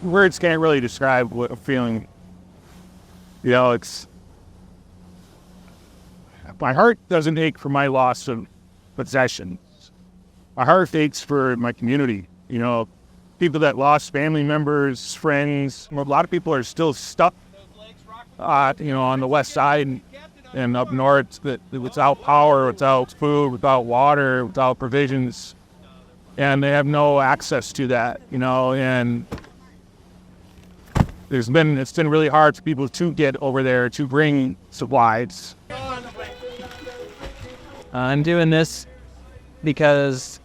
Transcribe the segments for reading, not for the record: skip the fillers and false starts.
words can't really describe what I'm feeling. You know, it's, my heart doesn't ache for my loss of possessions. My heart aches for my community. You know, people that lost family members, friends. A lot of people are still stuck, you know, on the west side and up north, that without power, without food, without water, without provisions, and they have no access to that. You know, and it's been really hard for people to get over there to bring supplies. I'm doing this because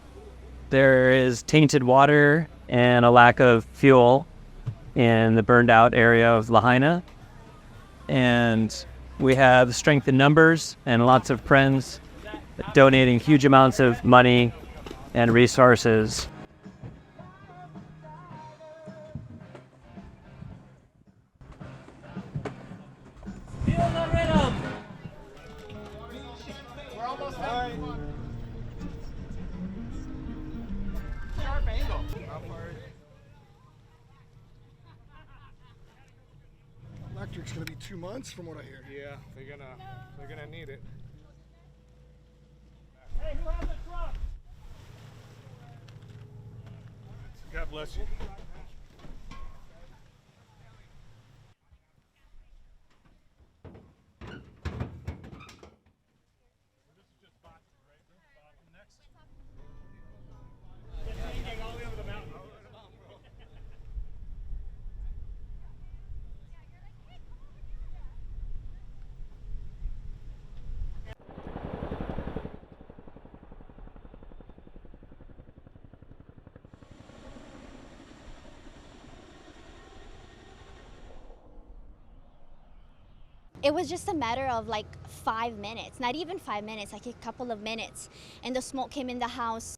there is tainted water and a lack of fuel in the burned out area of Lahaina. And we have strength in numbers and lots of friends donating huge amounts of money and resources. Electric's gonna be 2 months from what I hear. Yeah, they're gonna need it. Hey, who has a truck? God bless you. It was just a matter of like 5 minutes, not even 5 minutes, like a couple of minutes, and the smoke came in the house.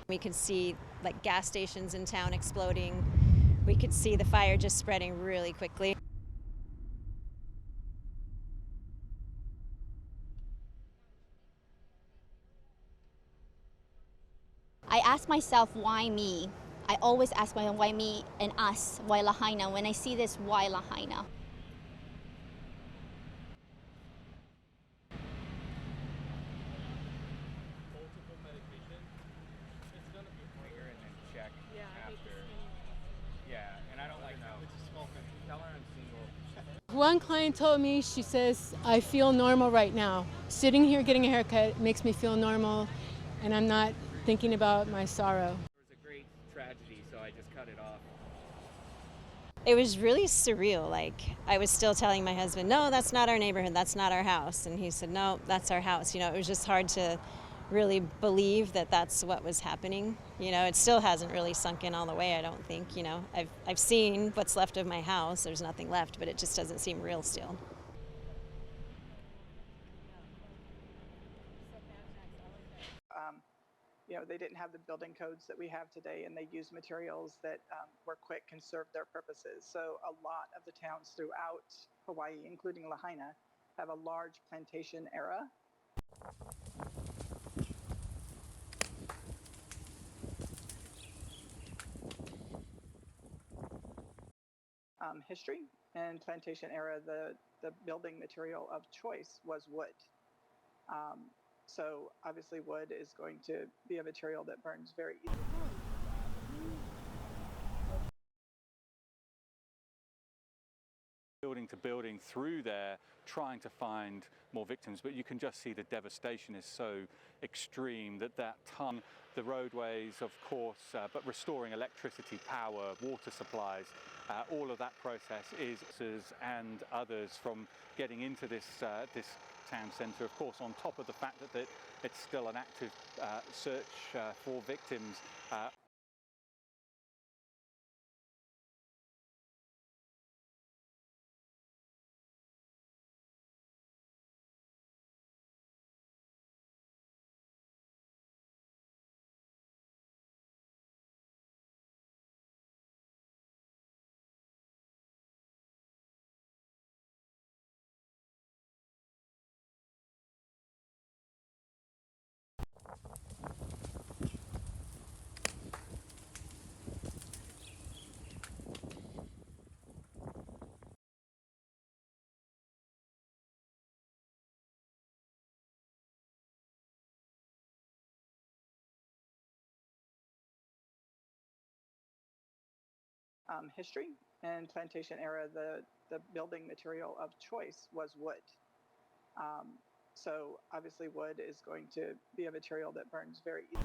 We could see like gas stations in town exploding. We could see the fire just spreading really quickly. I asked myself, why me? I always ask myself, why me and us? Why Lahaina? When I see this, why Lahaina? One client told me, she says, I feel normal right now. Sitting here getting a haircut makes me feel normal, and I'm not thinking about my sorrow. It was a great tragedy, so I just cut it off. It was really surreal. Like, I was still telling my husband, no, that's not our neighborhood, that's not our house. And he said, no, that's our house. You know, it was just hard to really believe that that's what was happening. You know, it still hasn't really sunk in all the way, I don't think. You know, I've seen what's left of my house. There's nothing left, but it just doesn't seem real still. You know, they didn't have the building codes that we have today, and they used materials that were quick and served their purposes. So a lot of the towns throughout Hawaii, including Lahaina, have a large plantation era. History and plantation era, the building material of choice was wood. So obviously wood is going to be a material that burns very easily. Building to building through there, trying to find more victims, but you can just see the devastation is so extreme that ton, the roadways, of course, but restoring electricity, power, water supplies, all of that process is, and others from getting into this town centre, of course, on top of the fact that it's still an active search for victims. history. And plantation era, the building material of choice was wood. So obviously wood is going to be a material that burns very easily.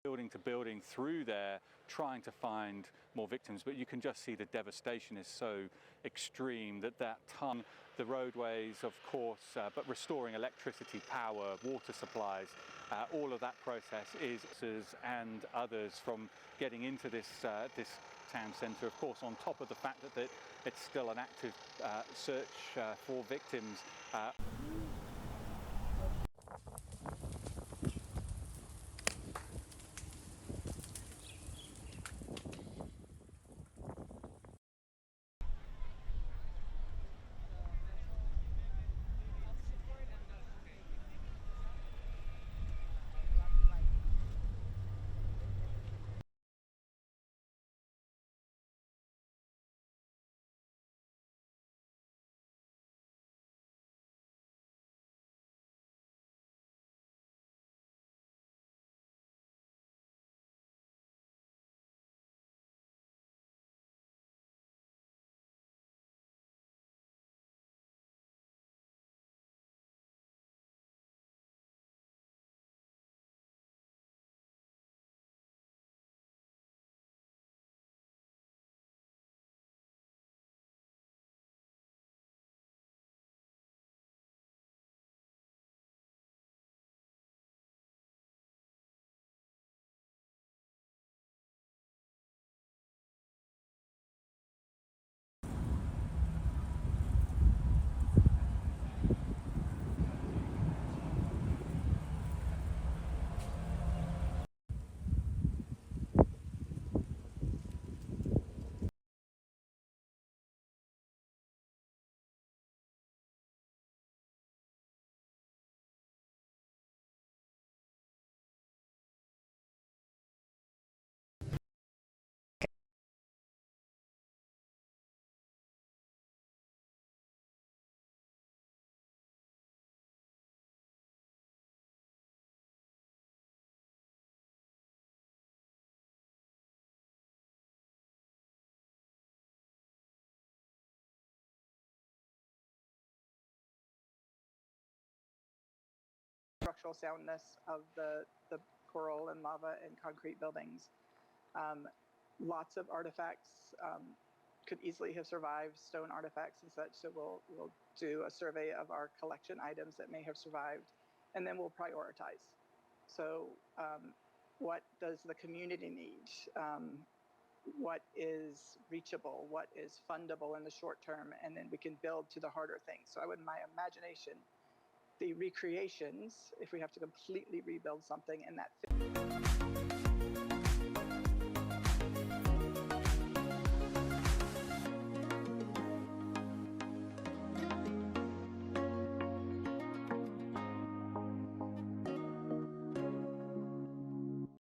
Building to building through there, trying to find more victims, but you can just see the devastation is so extreme that the roadways, of course, but restoring electricity, power, water supplies, all of that process is and others from getting into this town centre, of course, on top of the fact that it's still an active search for victims. structural soundness of the coral and lava and concrete buildings. Lots of artifacts could easily have survived, stone artifacts and such. So we'll do a survey of our collection items that may have survived, and then we'll prioritize. So what does the community need? What is reachable? What is fundable in the short term? And then we can build to the harder things. So in my imagination, the recreations, if we have to completely rebuild something, and that